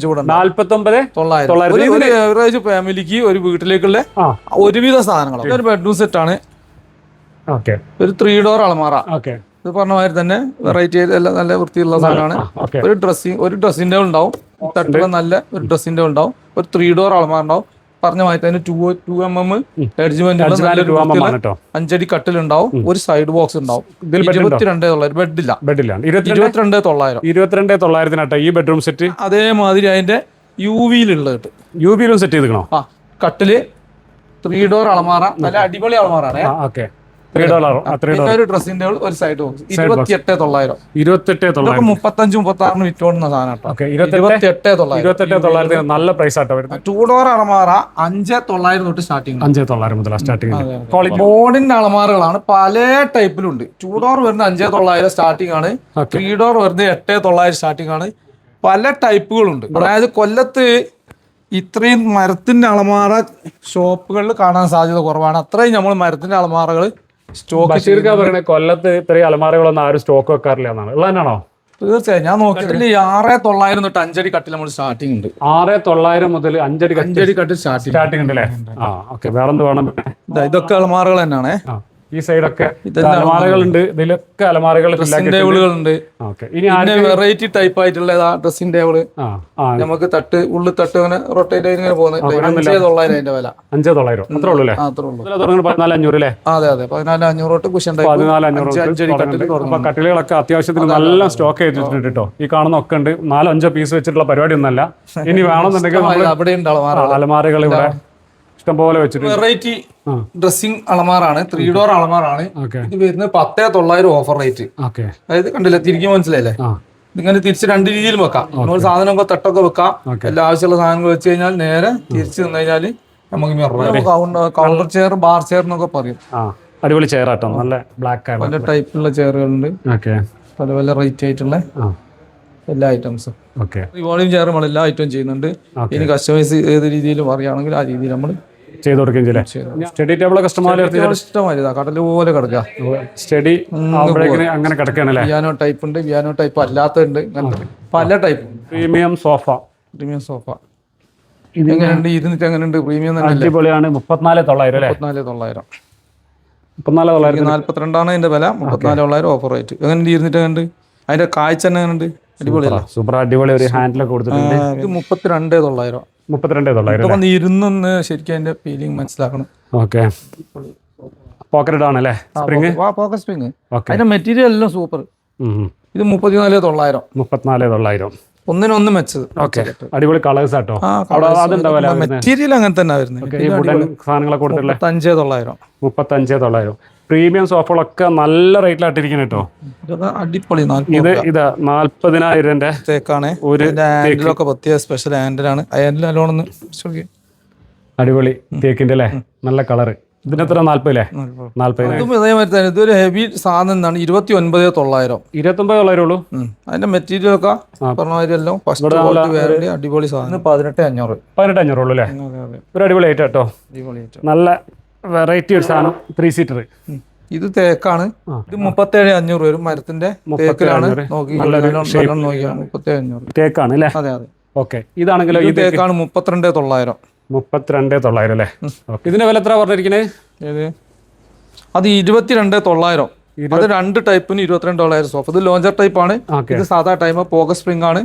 Speaker 1: കൂടെ.
Speaker 2: 49,900.
Speaker 1: ഫാമിലിക്ക് ഒരു വീട്ടിലേക്കുള്ള ഒരുവിധ സാധനങ്ങൾ. ഒരു ബെഡ്റൂം സെറ്റ് ആണ്. ഒരു 3 ഡോർ അളമാറ. ഇത് പറഞ്ഞ മാതിരി തന്നെ വെറൈറ്റി നല്ല വൃത്തിയുള്ള സാധനമാണ്. ഒരു ഡ്രസ്സിംഗ് ടേബിൾ ഉണ്ടാവും. തട്ടുള്ള നല്ല ഒരു ഡ്രസ്സിംഗ് ടേബിൾ ഉണ്ടാവും. ഒരു 3 ഡോർ അളമാറ ഉണ്ടാവും. പറഞ്ഞ മാതിരി തന്നെ 2mm
Speaker 2: Edgement 2mm ആണ് ട്ടോ.
Speaker 1: 5 അടി കട്ടിലുണ്ടാവും, ഒരു സൈഡ് ബോക്സ് ഉണ്ടാവും. 22,900 ബെഡില്ല,
Speaker 2: ബെഡിലാണ്
Speaker 1: 22,900.
Speaker 2: 22,900 ഈ ബെഡ്റൂം സെറ്റ്.
Speaker 1: അതേമാതിരി അതിന്റെ UV-യിലുള്ളത്
Speaker 2: UV-യിലും സെറ്റ് ചെയ്തിക്കണോ?
Speaker 1: കട്ടില് 3 ഡോർ അളമാറ, നല്ല അടിപൊളി അളമാറാണ്.
Speaker 2: ഓക്കെ, $3
Speaker 1: ഒരു ഡ്രസ്സിന്റെ ഒരു സൈഡ് ബോക്സ് 28,900.
Speaker 2: 28,900
Speaker 1: 35-36 വിറ്റോടുന്ന സാധനം കേട്ടോ.
Speaker 2: 28,900 നല്ല പ്രൈസ് ആട്ടോ വരുന്നത്.
Speaker 1: 2 ഡോർ അളമാറ 5,900 തൊട്ട് സ്റ്റാർട്ടിങ്.
Speaker 2: 5,900 മുതൽ സ്റ്റാർട്ടിങ്.
Speaker 1: ബോർഡിന്റെ അളമാറകളാണ് പല ടൈപ്പിലുണ്ട്. 2 ഡോർ വരുന്ന 5,900 സ്റ്റാർട്ടിംഗ് ആണ്. 3 ഡോർ വരുന്നത് 8,900 സ്റ്റാർട്ടിംഗ് ആണ്. പല ടൈപ്പുകളുണ്ട്. അതായത് കൊല്ലത്ത് ഇത്രയും മരത്തിന്റെ അളമാറ ഷോപ്പുകളിൽ കാണാൻ സാധ്യത കുറവാണ്. അത്രയും നമ്മൾ മരത്തിന്റെ അളമാറകൾ സ്റ്റോക്ക്.
Speaker 2: കൊല്ലത്ത് ഇത്രയും അലമാരകളൊന്നും ആരും സ്റ്റോക്ക് വെക്കാറില്ല എന്നാണ് ഉള്ളതാണോ?
Speaker 1: തീർച്ചയായും ഞാൻ നോക്കിയിട്ടില്ല. 6,900 തൊട്ട് 5 അടി കട്ടിൽ നമ്മൾ സ്റ്റാർട്ടിംഗ് ഉണ്ട്.
Speaker 2: 6,900 മുതൽ 5 അടി
Speaker 1: കട്ടിൽ
Speaker 2: സ്റ്റാർട്ടിംഗ് ഉണ്ട് അല്ലേ? വേറെന്ത് വേണം?
Speaker 1: ഇതൊക്കെ അലമാറകൾ തന്നെയാണ്.
Speaker 2: ഈ സൈഡൊക്കെ അലമാരകളുണ്ട്. ഇതിലൊക്കെ അലമാരകൾ
Speaker 1: ടേബിളുകളുണ്ട്.
Speaker 2: ഇനി
Speaker 1: വെറൈറ്റി ടൈപ്പ് ആയിട്ടുള്ള ഡ്രസ്സിംഗ് ടേബിള് നമുക്ക് തട്ട് ഉള്ളിൽ തട്ട് അങ്ങനെ റൊട്ടേറ്റ് ആയിട്ട് ഇങ്ങനെ പോകുന്നത് 5,900 അതിന്റെ വില.
Speaker 2: 5,900 അത്രേ ഉള്ളൂ അല്ലേ? 14,500 അല്ലേ?
Speaker 1: അതെ അതെ, 14,500 തൊട്ട് കുഷൻ
Speaker 2: 14,500. കട്ടിലുകളൊക്കെ അത്യാവശ്യത്തിന് നല്ല സ്റ്റോക്ക് ചെയ്തിട്ടുണ്ട് കേട്ടോ. ഈ കാണുന്ന ഒക്കെ ഉണ്ട്. 4-5 പീസ് വെച്ചിട്ടുള്ള പരിപാടി ഒന്നല്ല. ഇനി വേണമെന്നുണ്ടെങ്കിൽ
Speaker 1: അവിടെ ഉണ്ട്
Speaker 2: അലമാരകൾ ഇവിടെ ഇഷ്ടംപോലെ വെച്ചിട്ട്.
Speaker 1: വെറൈറ്റി ഡ്രസ്സിംഗ് അളമാറാണ്, 3 ഡോർ അളമാറാണ്. ഇത് വരുന്നത് 10,900 ഓഫർ റേറ്റ്. അതായത് കണ്ടില്ല, തിരിക്കും മനസ്സിലായില്ലേ? ഇങ്ങനെ തിരിച്ച് 2 രീതിയിൽ വെക്കാം. നമ്മൾ സാധനമൊക്കെ തട്ടൊക്കെ വെക്കാം. എല്ലാ ആവശ്യമുള്ള സാധനങ്ങൾ വെച്ച് കഴിഞ്ഞാൽ നേരെ തിരിച്ച് നിന്ന് കഴിഞ്ഞാൽ നമുക്ക് കൗണ്ടർ ചെയർ, ബാർ ചെയർ എന്നൊക്കെ പറയും.
Speaker 2: അടിപൊളി ചെയർ ആട്ടോ, നല്ല ബ്ലാക്ക്
Speaker 1: പല ടൈപ്പിലുള്ള ചെയറുകളുണ്ട്. പല പല റേറ്റ് ആയിട്ടുള്ള എല്ലാ ഐറ്റംസും. റിവോൾവിംഗ് ചെയർ നമ്മൾ എല്ലാ ഐറ്റവും ചെയ്യുന്നുണ്ട്. ഇനി കസ്റ്റമൈസ് ഏത് രീതിയിൽ പറയുകയാണെങ്കിൽ ആ രീതിയിൽ നമ്മൾ
Speaker 2: ചെയ്ത് കൊടുക്കുകയും ചെയ്യും. സ്റ്റഡി ടേബിൾ
Speaker 1: ഇഷ്ടമായിരുന്നു കടല് പോലെ കിടക്കുക.
Speaker 2: സ്റ്റഡി അങ്ങനെ കിടക്കുകയാണല്ലേ?
Speaker 1: പിയാനോ ടൈപ്പ് ഉണ്ട്, പിയാനോ ടൈപ്പ് അല്ലാത്തുണ്ട്, പല ടൈപ്പ്.
Speaker 2: Premium sofa.
Speaker 1: എങ്ങനെയുണ്ട്? ഇരുന്നിട്ട് എങ്ങനെയുണ്ട്? പ്രീമിയം
Speaker 2: അടിപൊളിയാണ്. 34,900 അല്ലേ?
Speaker 1: 34,900.
Speaker 2: 42,900
Speaker 1: അതിന്റെ വില. 34,900 ഓഫർ റേറ്റ്. എങ്ങനെയുണ്ട്? ഇരുന്നിട്ട് എങ്ങനെയുണ്ട്? അതിന്റെ കാഴ്ച തന്നെ എങ്ങനെയുണ്ട്? അടിപൊളിയല്ല?
Speaker 2: സൂപ്പർ, അടിപൊളി. ഒരു ഹാൻഡിലൊക്കെ കൊടുത്തിട്ടുണ്ട്.
Speaker 1: ഇത് 32,900.
Speaker 2: 32,900
Speaker 1: ഇരുന്നൊന്ന് ശരിക്കും അതിന്റെ ഫീലിംഗ് മനസ്സിലാക്കണം.
Speaker 2: ഓക്കെ, പോക്കറ്റ് ആണല്ലേ? Spring,
Speaker 1: pocket spring. അതിന്റെ മെറ്റീരിയൽ എല്ലാം സൂപ്പർ. ഇത് 34,900.
Speaker 2: 34,900
Speaker 1: ഒന്നിനൊന്നും വെച്ചത്.
Speaker 2: അടിപൊളി കളേഴ്സ് ആട്ടോ.
Speaker 1: മെറ്റീരിയൽ അങ്ങനെ തന്നെ വരുന്നത്.
Speaker 2: സാധനങ്ങളൊക്കെ കൊടുത്തിട്ടുള്ള
Speaker 1: 35,900.
Speaker 2: 35,900. പ്രീമിയം സോഫകളൊക്കെ നല്ല റേറ്റിലായിട്ടിരിക്കുന്നു കേട്ടോ.
Speaker 1: അടിപൊളി.
Speaker 2: ഇത് 40,000
Speaker 1: തേക്കാണ്. ഒരു ഹാൻഡിലൊക്കെ പ്രത്യേക സ്പെഷ്യൽ ഹാൻഡിലാണ്. ഹാൻഡിൽ നല്ലോണം
Speaker 2: അടിപൊളി തേക്കിന്റെ അല്ലേ? നല്ല കളറ്. ഇതിനെത്ര? 40 അല്ലേ? 40,000.
Speaker 1: അതേമാതിരി തന്നെ ഇതൊരു ഹെവി സാധനം എന്താണ്? 29,900.
Speaker 2: 29,900 ഉള്ളൂ.
Speaker 1: അതിന്റെ മെറ്റീരിയൽ ഒക്കെ പറഞ്ഞല്ലോ. അടിപൊളി സാധനം. 18,500.
Speaker 2: 18,500 ഉള്ളൂ അല്ലേ? ഒരു അടിപൊളി ഐറ്റം കേട്ടോ. നല്ല വെറൈറ്റി ഒരു സാധനം. 3 സീറ്റർ.
Speaker 1: ഇത് തേക്കാണ്. ഇത് 37,500 വരും. മരത്തിന്റെ തേക്കിലാണ്. 37,500
Speaker 2: തേക്കാണ് അല്ലേ?
Speaker 1: അതെ അതെ.
Speaker 2: ഓക്കെ, ഇതാണെങ്കിലോ?
Speaker 1: ഈ തേക്കാണ് 32,900.
Speaker 2: 32,900 അല്ലേ? ഇതിന്റെ വില എത്ര പറഞ്ഞിരിക്കുന്നത്?
Speaker 1: അത് 22,900. അത് 2 ടൈപ്പിന് 22,900 സോഫ. ഇത് ലോഞ്ചർ ടൈപ്പ് ആണ്. ഇത് സാധാ ടൈപ്പ് പോക്കറ്റ് സ്പ്രിംഗ് ആണ്.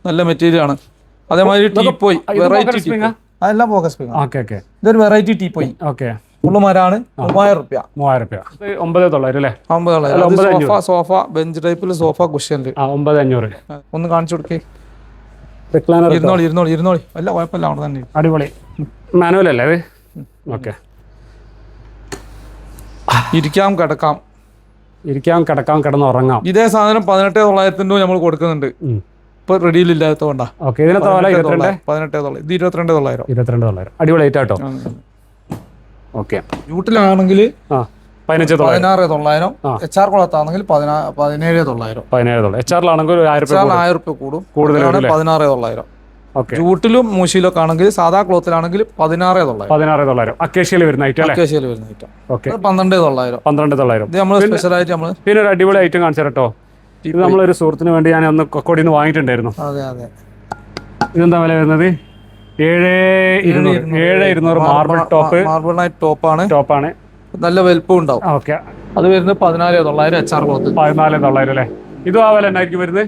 Speaker 1: നല്ല മെറ്റീരിയൽ ആണ്. അതേമാതിരി ടീപ്പോയി, വെറൈറ്റി സ്പ്രിംഗ്. അതെല്ലാം പോക്കറ്റ് സ്പ്രിംഗ്. ഇതൊരു വെറൈറ്റി ടീപ്പോയി. ഉള്ളുമാരാണ്. 3,000 രൂപ.
Speaker 2: 9,900 അല്ലേ?
Speaker 1: 9,900. സോഫ ബെഞ്ച് ടൈപ്പിൽ സോഫ കുഷ്യനിൽ
Speaker 2: 9,500.
Speaker 1: ഒന്ന് കാണിച്ചു കൊടുക്കേ. ഇരുന്നോളി. അല്ല കുഴപ്പമില്ല, അവിടെ തന്നെ.
Speaker 2: അടിപൊളി. മാനുവൽ അല്ലേ അത്? ഓക്കെ.
Speaker 1: ഇരിക്കാം, കിടക്കാം,
Speaker 2: കിടന്നുറങ്ങാം.
Speaker 1: ഇതേ സാധനം 18,900 നമ്മൾ കൊടുക്കുന്നുണ്ട്. ഇപ്പൊ റെഡിയിൽ ഇല്ലാത്തതുകൊണ്ടാ.
Speaker 2: 18,900.
Speaker 1: 18,900. ഇത് 22,900.
Speaker 2: 22,900. അടിപൊളി ആയിട്ട് കേട്ടോ. ഓക്കെ.
Speaker 1: യൂട്ടിലാണെങ്കിൽ
Speaker 2: 16,900.
Speaker 1: HR കുളത്താണെങ്കിൽ 17,900.
Speaker 2: 17,900. HR-ലാണെങ്കിൽ 1,000
Speaker 1: രൂപ കൂടുതൽ. 16,900. ജൂട്ടിലും മൂശിയിലൊക്കെ ആണെങ്കിൽ സാധാ ക്ലോത്തിലാണെങ്കിൽ
Speaker 2: 16,900. അക്കേഷ്യയിൽ വരുന്ന ഐറ്റം അല്ലേ?
Speaker 1: അക്കേഷ്യയിൽ വരുന്ന ഐറ്റം. 12,900.
Speaker 2: 12,900.
Speaker 1: ഇത് നമ്മൾ സ്പെഷ്യലായിട്ട് നമ്മൾ
Speaker 2: പിന്നെ ഒരു അടിപൊളി ഐറ്റം കാണിച്ചു കേട്ടോ. ഇത് നമ്മളൊരു സുഹൃത്തിന് വേണ്ടി ഞാൻ ഒന്ന് കൊക്കോടിയിൽ നിന്ന് വാങ്ങിയിട്ടുണ്ടായിരുന്നു.
Speaker 1: അതെ അതെ.
Speaker 2: ഇതെന്താ വില വരുന്നത്? 7,200. Marble top.
Speaker 1: മാർബിൾ നൈറ്റ് ടോപ്പാണ്. നല്ല വലുപ്പം ഉണ്ടാവും.
Speaker 2: ഓക്കെ.
Speaker 1: അത് വരുന്നത് 14,900. HR cloth.
Speaker 2: 14,900 അല്ലേ? ഇതും ആ വില എന്നായിരിക്കും വരുന്നത്?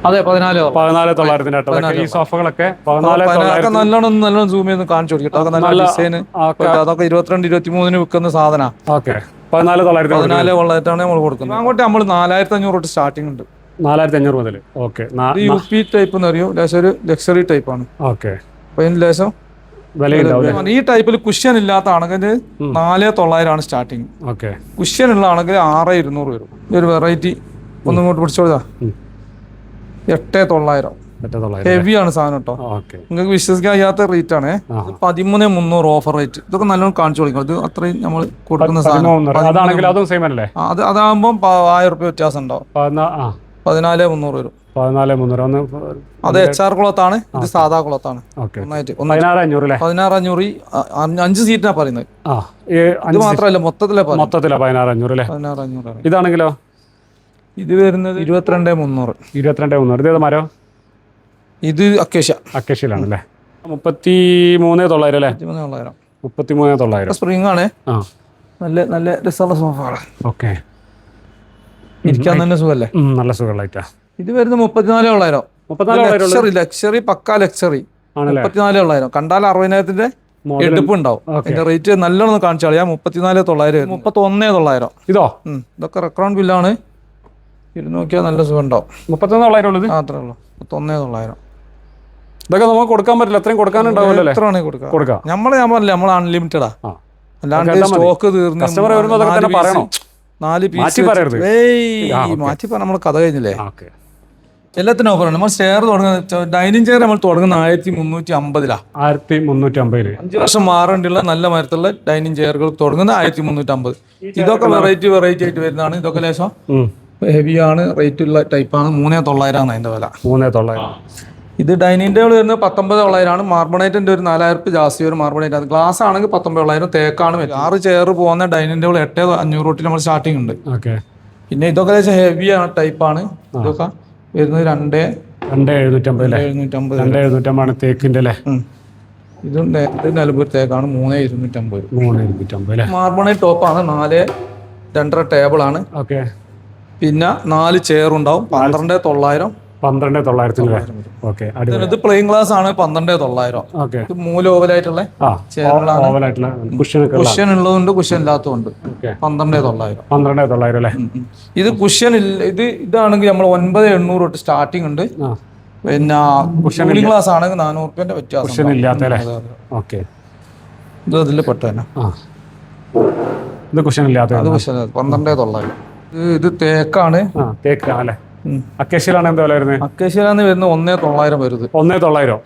Speaker 1: അതെ 14,900.
Speaker 2: 14,900 ഈ സോഫകളൊക്കെ 14,900.
Speaker 1: നല്ലോണം സൂം ചെയ്ത് കാണിച്ചു കൊടുക്കട്ടെ. അതൊക്കെ നല്ല ഡിസൈൻ, അതൊക്കെ 22-23 വിൽക്കുന്ന സാധന.
Speaker 2: ഓക്കെ 14,900.
Speaker 1: 14,900 നമ്മൾ കൊടുക്കുന്നത്. അങ്ങോട്ട് നമ്മൾ 4,500 തൊട്ട് സ്റ്റാർട്ടിംഗ് ഉണ്ട്.
Speaker 2: 4,500 മുതൽ. ഓക്കെ
Speaker 1: UP ടൈപ്പ് എന്ന് അറിയോ, ലേശം ഒരു ലക്ഷറി ടൈപ്പ് ആണ്.
Speaker 2: ഓക്കെ
Speaker 1: അപ്പൊ ഇതിന് ലേശം ഈ ടൈപ്പിൽ കുഷ്യൻ ഇല്ലാത്ത ആണെങ്കിൽ 4,900 ആണ് സ്റ്റാർട്ടിങ്.
Speaker 2: ഓക്കെ
Speaker 1: കുഷ്യൻ ഉള്ള ആണെങ്കിൽ 6,200 വരും. ഈ ഒരു വെറൈറ്റി ഒന്നും ഇങ്ങോട്ട് പിടിച്ചോളാ 8,900. ഹെവി ആണ് സാധനം കേട്ടോ. നിങ്ങൾക്ക് വിശ്വസിക്കാൻ കഴിയാത്ത റേറ്റ് ആണ്. 13,300 ഓഫർ റേറ്റ്. ഇതൊക്കെ നല്ലോണം കാണിച്ചു കൊടുക്കണം. ഇത് അത്രയും നമ്മൾ കൊടുക്കുന്ന സാധനം. അതാകുമ്പോൾ 1,000 രൂപ വ്യത്യാസം ഉണ്ടാവും. 14,300 വരും.
Speaker 2: 14,300.
Speaker 1: അത് HR കുളത്താണ്, ഇത് സാധാ കുളത്താണ്.
Speaker 2: 16,500.
Speaker 1: 5 സീറ്റിനാ പറയുന്നത്. ഇത് മാത്രമല്ല മൊത്തത്തിലെ
Speaker 2: 16,500. ഇതാണെങ്കിലോ
Speaker 1: ഇത് വരുന്നത് 22,300.
Speaker 2: 22,300. ഇത് മരോ?
Speaker 1: ഇത്
Speaker 2: അക്കേഷ്യയിലാണല്ലേ. 33,900 അല്ലേ? 33,900.
Speaker 1: സ്പ്രിംഗ് ആണ്. നല്ല നല്ല രസമുള്ള സോഫയാണ്.
Speaker 2: ഓക്കെ
Speaker 1: ഇരിക്കാൻ തന്നെ സുഖല്ലേ?
Speaker 2: നല്ല സുഖമായിട്ടാ.
Speaker 1: ഇത് വരുന്നത് 34,900. ലക്ഷറി പക്കാ ലക്ഷറി 34,900. കണ്ടാൽ 60,000 എടുപ്പ് ഉണ്ടാവും. അതിന്റെ റേറ്റ് നല്ലോണം കാണിച്ചു കളയാം. 34,900. 31,900.
Speaker 2: ഇതോ?
Speaker 1: ഇതൊക്കെ റെക്കോർഡ് ബില്ലാണ്. ഇത് നോക്കിയാൽ നല്ല സുഖം ഉണ്ടാവും.
Speaker 2: 31,900 ഉള്ളത്
Speaker 1: മാത്രമേ ഉള്ളൂ. 31,900.
Speaker 2: ഇതൊക്കെ നമുക്ക് കൊടുക്കാൻ പറ്റില്ല. അത്രയും കൊടുക്കാനുണ്ടാവില്ല.
Speaker 1: എത്ര വേണമെങ്കിൽ കൊടുക്കാം. നമ്മൾ അൺലിമിറ്റഡാ. അല്ലാണ്ട് സ്റ്റോക്ക് തീർന്ന്
Speaker 2: കസ്റ്റമർ വരുമ്പോൾ അതൊക്കെ തന്നെ പറയണം.
Speaker 1: 4 പീസ് മാറ്റി പറഞ്ഞ നമ്മൾ കഥ കഴിഞ്ഞില്ലേ. എല്ലാത്തിനും ഓഫറാണ്. നമ്മൾ ചെയർ തുടങ്ങുന്നത്, ഡൈനിങ് ചെയർ നമ്മൾ തുടങ്ങുന്ന 1,350.
Speaker 2: 1,350.
Speaker 1: 5 വർഷം മാറേണ്ടിയുള്ള നല്ല മരത്തുള്ള ഡൈനിങ് ചെയറുകൾ തുടങ്ങുന്ന 1,350. ഇതൊക്കെ വെറൈറ്റി ആയിട്ട് വരുന്നതാണ്. ഇതൊക്കെ ലേശം ഹെവി ആണ്, റേറ്റ് ഉള്ള ടൈപ്പാണ്. 3,900 ആണ് അതിന്റെ വില.
Speaker 2: 3,900.
Speaker 1: ഇത് ഡൈനിങ് ടേബിൾ വരുന്നത് 19,900 ആണ്. മാർബണൈറ്റിന്റെ ഒരു 4,000 രൂപ ജാസ്തി വരും. മാർബണൈറ്റ് അത് ഗ്ലാസ് ആണെങ്കിൽ 19,900. തേക്കാണ് വരും. 6 ചെയർ പോകുന്ന ഡൈനിങ് ടേബിൾ 8,500 തൊട്ട് നമ്മൾ സ്റ്റാർട്ടിംഗ് ഉണ്ട്. പിന്നെ ഇതൊക്കെ ലേശം ഹെവി ആണ് ടൈപ്പാണ്. ഇതൊക്കെ വരുന്നത്
Speaker 2: 2,750 തേക്കിന്റെ അല്ലേ?
Speaker 1: ഇത് നിലമ്പൂർ തേക്കാണ്. 3,250.
Speaker 2: 3,250.
Speaker 1: മാർബണൈറ്റ് ടോപ്പാണ്. 4 2.5 ടേബിൾ ആണ്. പിന്നെ 4 ചെയർ ഉണ്ടാവും. 12,900.
Speaker 2: 12,900. ഓക്കെ
Speaker 1: ഇത് പ്ലെയിൻ ഗ്ലാസ് ആണ്. 12,900. ഇത് മൂല ഓവലായിട്ടുള്ള കുഷ്യൻ ഉള്ളതുണ്ട്, കുഷ്യൻ ഇല്ലാത്തതുണ്ട്. 12,900.
Speaker 2: 12,900 അല്ലേ?
Speaker 1: ഇത് കുഷ്യൻ ഇതാണെങ്കിൽ നമ്മൾ 9,800 തൊട്ട് സ്റ്റാർട്ടിംഗ് ഉണ്ട്. പിന്നെ കൂളിംഗ് ഗ്ലാസ് ആണെങ്കിൽ 400 രൂപന്റെ വ്യത്യാസം. ഇത് അതിൽ പെട്ട തന്നെ.
Speaker 2: ഇത് കുഷ്യൻ ഇല്ലാത്ത
Speaker 1: 12,900. ഇത് തേക്കാണ്.
Speaker 2: തേക്കാണ്. അക്കേഷ്യയിലാണ് എന്താ വില വരുന്നത്?
Speaker 1: അക്കേഷ്യയിലാണ് വരുന്നത് 1,900 വരുന്നത്.
Speaker 2: 1,900.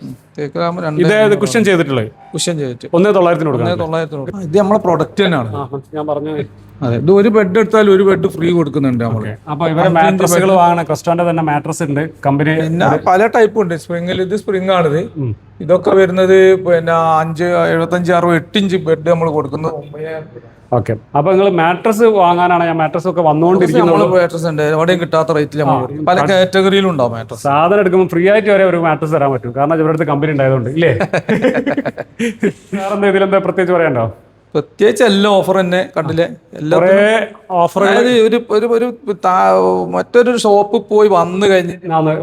Speaker 2: ഇത് കുഷ്യൻ ചെയ്തിട്ടുള്ളത്?
Speaker 1: കുഷ്യൻ ചെയ്തിട്ട്
Speaker 2: 1,900 കൊടുക്കാം.
Speaker 1: 1,900. ഇത് നമ്മളെ പ്രൊഡക്റ്റ് തന്നെയാണ്.
Speaker 2: ഞാൻ പറഞ്ഞു.
Speaker 1: അതെ, ഇത് ഒരു ബെഡ് എടുത്താൽ ഒരു ബെഡ് ഫ്രീ കൊടുക്കുന്നുണ്ട് നമ്മള്.
Speaker 2: അപ്പൊ ഇവരെ മാട്രസുകൾ വാങ്ങണം. ക്രിസ്റ്റോന്റെ തന്നെ മാട്രസ് ഉണ്ട് കമ്പനി.
Speaker 1: പിന്നെ പല ടൈപ്പ് ഉണ്ട്. സ്പ്രിംഗിൽ ഇത് സ്പ്രിംഗ് ആണിത്. ഇതൊക്കെ വരുന്നത് പിന്നെ 5, 75, 60, 8 ഇഞ്ച് ബെഡ് നമ്മൾ കൊടുക്കുന്നത്.
Speaker 2: ഓക്കെ. അപ്പൊ നിങ്ങൾ മാട്രസ് വാങ്ങാനാണ്? ഞാൻ മാട്രസ് ഒക്കെ വന്നുകൊണ്ടിരിക്കുന്നത്.
Speaker 1: മാട്രസ് ഉണ്ട്, എവിടെയും കിട്ടാത്ത റേറ്റിൽ പല കാറ്റഗറിയിലും ഉണ്ടാവും മാട്രസ്.
Speaker 2: സാധനം എടുക്കുമ്പോൾ ഫ്രീ ആയിട്ട് വരെ ഒരു മാട്രസ് തരാൻ പറ്റും. കാരണം ഇവരുടെ അടുത്ത് കമ്പനി ഉണ്ടായതുകൊണ്ട് ഇല്ലേ? വേറെ ഇതിലെന്താ പ്രത്യേകിച്ച് പറയാനുണ്ടോ?
Speaker 1: പ്രത്യേകിച്ച് എല്ലാ ഓഫർ തന്നെ കണ്ടില്ലേ. മറ്റൊരു ഷോപ്പ് പോയി വന്നു കഴിഞ്ഞ്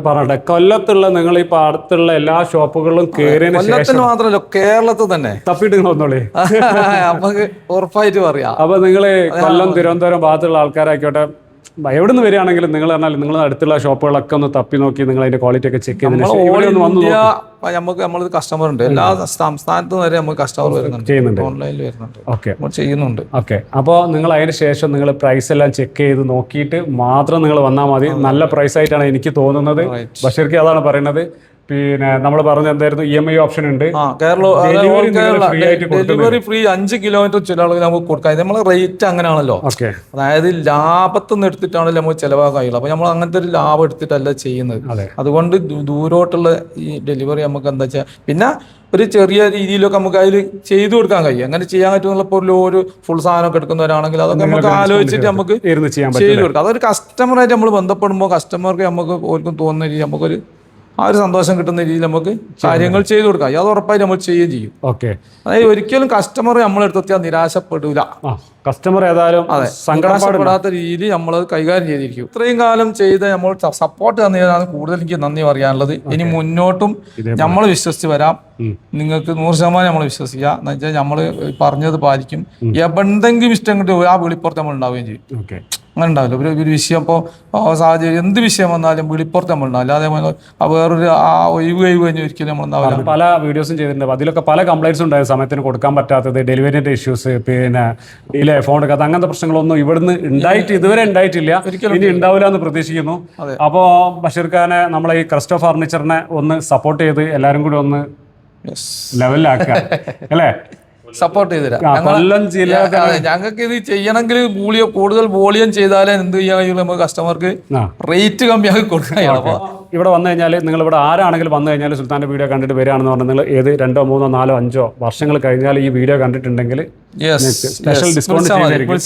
Speaker 2: പറഞ്ഞോട്ടെ, കൊല്ലത്തുള്ള നിങ്ങൾ ഇപ്പൊ അടുത്തുള്ള എല്ലാ ഷോപ്പുകളിലും
Speaker 1: കൊല്ലത്തിന് മാത്രമല്ല കേരളത്തിൽ തന്നെ
Speaker 2: തപ്പിട്ട് വന്നോളേ.
Speaker 1: നമുക്ക് ഉറപ്പായിട്ട് പറയാം.
Speaker 2: അപ്പൊ നിങ്ങള് കൊല്ലം, തിരുവനന്തപുരം ഭാഗത്തുള്ള ആൾക്കാരായിക്കോട്ടെ, എവിടെ നിന്ന് വരികയാണെങ്കിലും നിങ്ങൾ പറഞ്ഞാൽ നിങ്ങൾ അടുത്തുള്ള ഷോപ്പുകളൊക്കെ ഒന്ന് തപ്പി നോക്കി നിങ്ങൾ അതിന്റെ ക്വാളിറ്റി ഒക്കെ ചെക്ക് ചെയ്ത്
Speaker 1: നമ്മൾ കസ്റ്റമർ ഉണ്ട്. എല്ലാ സംസ്ഥാനത്തും വരെ നമുക്ക് കസ്റ്റമർ വരുന്നുണ്ട്, ഓൺലൈനിൽ വരുന്നുണ്ട്.
Speaker 2: ഓക്കെ,
Speaker 1: ചെയ്യുന്നുണ്ട്.
Speaker 2: ഓക്കെ. അപ്പോൾ നിങ്ങൾ അതിന് ശേഷം നിങ്ങൾ പ്രൈസ് എല്ലാം ചെക്ക് ചെയ്ത് നോക്കിയിട്ട് മാത്രം നിങ്ങൾ വന്നാൽ മതി. നല്ല പ്രൈസ് ആയിട്ടാണ് എനിക്ക് തോന്നുന്നത്. ബഷീർക്ക് അതാണ് പറയുന്നത്. പിന്നെ നമ്മൾ പറഞ്ഞ എന്തായിരുന്നു, EMI ഓപ്ഷൻ ഉണ്ട്.
Speaker 1: ഡെലിവറി ഫ്രീ 5 കിലോമീറ്റർ ചില ആളുകൾ നമുക്ക് കൊടുക്കാം. നമ്മളെ റേറ്റ് അങ്ങനെയാണല്ലോ. അതായത് ലാഭത്തിൽ നിന്ന് എടുത്തിട്ടാണല്ലോ നമുക്ക് ചിലവാക്കാൻ കഴിയുള്ളൂ. അപ്പൊ നമ്മൾ അങ്ങനത്തെ ഒരു ലാഭം എടുത്തിട്ടല്ല ചെയ്യുന്നത്. അതുകൊണ്ട് ദൂരോട്ടുള്ള ഈ ഡെലിവറി നമുക്ക് എന്താ വെച്ചാൽ പിന്നെ ഒരു ചെറിയ രീതിയിലൊക്കെ നമുക്ക് അതിൽ ചെയ്തു കൊടുക്കാൻ കഴിയും. അങ്ങനെ ചെയ്യാൻ പറ്റുന്നപ്പോൾ ഒരു ഫുൾ സാധനമൊക്കെ എടുക്കുന്നവരാണെങ്കിൽ അതൊക്കെ നമുക്ക് ആലോചിച്ചിട്ട് നമുക്ക് ചെയ്തു കൊടുക്കാം. അതൊരു കസ്റ്റമറായിട്ട് നമ്മൾ ബന്ധപ്പെടുമ്പോൾ കസ്റ്റമർക്ക് നമുക്ക് ഓർക്കും തോന്നുന്ന രീതി നമുക്കൊരു ആ ഒരു സന്തോഷം കിട്ടുന്ന രീതിയിൽ നമുക്ക് കാര്യങ്ങൾ ചെയ്തു കൊടുക്കാം. അത് ഉറപ്പായിട്ട് നമ്മൾ ചെയ്യുകയും ചെയ്യും.
Speaker 2: ഓക്കെ.
Speaker 1: അതായത് ഒരിക്കലും കസ്റ്റമർ നമ്മളെടുത്തെത്തിയാൽ നിരാശപ്പെടൂല.
Speaker 2: കസ്റ്റമർ ഏതായാലും
Speaker 1: സങ്കടപ്പെടാത്ത രീതിയിൽ നമ്മൾ കൈകാര്യം ചെയ്തിരിക്കും. ഇത്രയും കാലം ചെയ്ത് നമ്മൾ സപ്പോർട്ട് തന്നതാണ് കൂടുതൽ എനിക്ക് നന്ദി പറയാനുള്ളത്. ഇനി മുന്നോട്ടും നമ്മൾ വിശ്വസിച്ച് വരാം. നിങ്ങൾക്ക് 100% നമ്മൾ വിശ്വസിക്കുക എന്ന് വെച്ചാൽ നമ്മൾ പറഞ്ഞത് പാലിക്കും. എന്തെങ്കിലും ഇഷ്ടം കിട്ടും ആ വിളിപ്പുറത്ത് നമ്മൾ ഉണ്ടാവുകയും ചെയ്യും. അങ്ങനെ ഉണ്ടാവില്ല. ഒരു വിഷയം ഇപ്പോൾ സാഹചര്യം എന്ത് വിഷയം വന്നാലും വിളിപ്പുറത്ത് നമ്മൾ ഉണ്ടാവില്ല. അതേപോലെ വേറൊരു ആ ഒഴിവ് കഴിഞ്ഞ് ഒരിക്കലും നമ്മൾ ഉണ്ടാവില്ല.
Speaker 2: പല വീഡിയോസും ചെയ്തിട്ടുണ്ട്. അതിലൊക്കെ പല കംപ്ലൈൻറ്റ്സ് ഉണ്ടായത്. സമയത്തിന് കൊടുക്കാൻ പറ്റാത്തത്, ഡെലിവറിന്റെ ഇഷ്യൂസ്, പിന്നെ ഡിലേ, ഫോൺ എടുക്കാത്ത, അങ്ങനത്തെ പ്രശ്നങ്ങളൊന്നും ഇവിടുന്ന് ഇതുവരെ ഉണ്ടായിട്ടില്ല. ഇനി ഉണ്ടാവില്ല എന്ന് പ്രതീക്ഷിക്കുന്നു. അപ്പോൾ ബഷീർ ഖാനെ നമ്മളെ ഈ ക്രിസ്റ്റോ ഫർണിച്ചറിനെ ഒന്ന് സപ്പോർട്ട് ചെയ്ത് എല്ലാവരും കൂടി ഒന്ന് ലെവലിലാക്കുക അല്ലേ?
Speaker 1: സപ്പോർട്ട് ചെയ്തുതരാം.
Speaker 2: കൊല്ലം ജില്ല
Speaker 1: ഞങ്ങൾക്ക് ഇത് ചെയ്യണമെങ്കിൽ കൂടുതൽ വോളിയം ചെയ്താലേ എന്ത് ചെയ്യാൻ കഴിയുള്ളൂ. നമുക്ക് കസ്റ്റമർക്ക് റേറ്റ് കമ്മിയാക്കി കൊടുക്കാൻ.
Speaker 2: ഇവിടെ വന്നു കഴിഞ്ഞാൽ നിങ്ങൾ ഇവിടെ ആരാണെങ്കിലും വന്നു കഴിഞ്ഞാൽ സുൽത്താൻ്റെ വീഡിയോ കണ്ടിട്ട് വരികയാണെന്ന് പറഞ്ഞാൽ നിങ്ങൾ ഏത് 2, 3, 4, 5 വർഷങ്ങൾ കഴിഞ്ഞാൽ ഈ വീഡിയോ കണ്ടിട്ടുണ്ടെങ്കിൽ സ്പെഷ്യൽ ഡിസ്കൗണ്ട്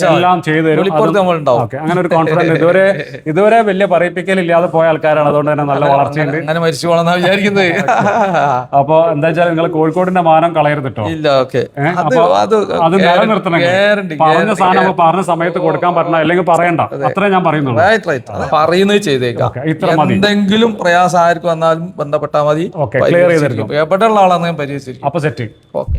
Speaker 2: എല്ലാം ചെയ്തു തരും. അങ്ങനെ ഒരു കോൺഫിഡൻസ് ഇതുവരെ വലിയ പറയിപ്പിക്കലില്ലാതെ പോയ ആൾക്കാരാണ്. അതുകൊണ്ട് തന്നെ നല്ല വളർച്ചയുണ്ട്.
Speaker 1: അങ്ങനെ മരിച്ചു പോകണമെന്നാണ് വിചാരിക്കുന്നത്.
Speaker 2: അപ്പോൾ എന്താ വെച്ചാൽ നിങ്ങൾ കോഴിക്കോടിന്റെ മാനം കളയരുത് കേട്ടോ.
Speaker 1: ഇല്ല, ഓക്കെ.
Speaker 2: അത് നിലനിർത്തണമെങ്കിൽ പറഞ്ഞ സാധനം പറഞ്ഞ സമയത്ത് കൊടുക്കാൻ പറ്റണം, അല്ലെങ്കിൽ പറയണ്ട. അത്രേ ഞാൻ പറയുന്നുള്ളൂ.
Speaker 1: പറയുന്നത് ചെയ്തേക്കാം. എന്തെങ്കിലും പ്രയാസം ആർക്ക് വന്നാലും ബന്ധപ്പെട്ടാൽ മതി.
Speaker 2: ക്ലിയർ ചെയ്തിരിക്കും.
Speaker 1: എവിടെയുള്ള ആളാണ് ഞാൻ പരിഹരിച്ചിരിക്കും.
Speaker 2: അപ്പൊ സെറ്റ്.
Speaker 1: ഓക്കെ.